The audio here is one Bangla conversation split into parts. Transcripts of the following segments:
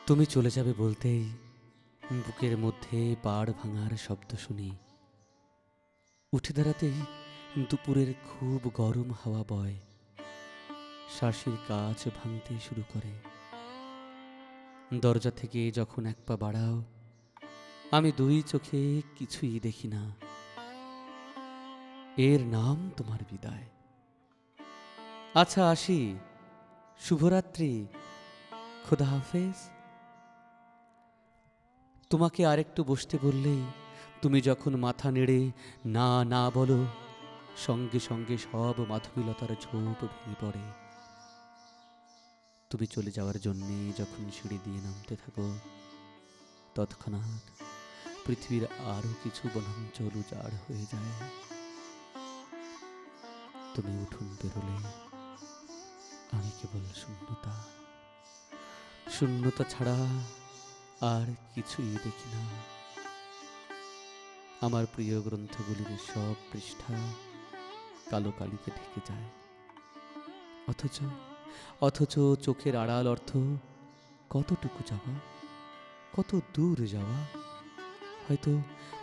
তুমি চলে যাবে বলতেই বুকের মধ্যে পাড় ভাঙার শব্দ শুনি। উঠে দাঁড়াতেই দুপুরের খুব গরম হাওয়া বয়, শাঁসের কাজ ভাঙতে শুরু করে। দরজা থেকে যখন এক পা বাড়াও, আমি দুই চোখে কিছুই দেখি না। এর নাম তোমার বিদায়। আচ্ছা আসি, শুভরাত্রি, খোদা হাফেজ। তোমাকে আরেকটু বসতে বললেই তুমি যখন মাথা নেড়ে না না বলো, সঙ্গে সঙ্গে সব মাধবীলতার ঝোপ ভেঙে পড়ে। তুমি চলে যাওয়ার জন্যে যখন সিঁড়ি দিয়ে নামতে থাকো, তৎক্ষণাৎ পৃথিবীর আরো কিছু বনাঞ্চল উজাড় হয়ে যায়। তুমি উঠোন বেরোলে আমি কেবল শূন্যতা, শূন্যতা ছাড়া আর কিছুই দেখি না। আমার প্রিয় গ্রন্থগুলির সব পৃষ্ঠা কালো কালিতে ঢেকে যায়। অথচ অথচ চোখের আড়াল অর্থ কতটুকু যাওয়া, কত দূর যাওয়া। হয়তো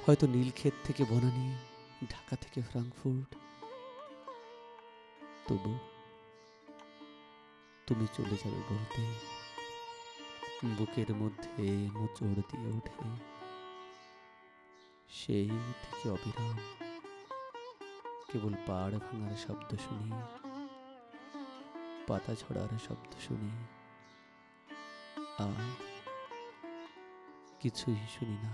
হয়তো নীলক্ষেত থেকে বনানী, ঢাকা থেকে ফ্রাঙ্কফুর্ট। তবু তুমি চলে যাবে বলতে বুকের মধ্যে মোচড় দিয়ে ওঠে সেই থেকে অবিরাম কেবল পাড় ভাঙার শব্দ শুনি, পাতা ঝরার শব্দ শুনি, আর কিছুই শুনি না।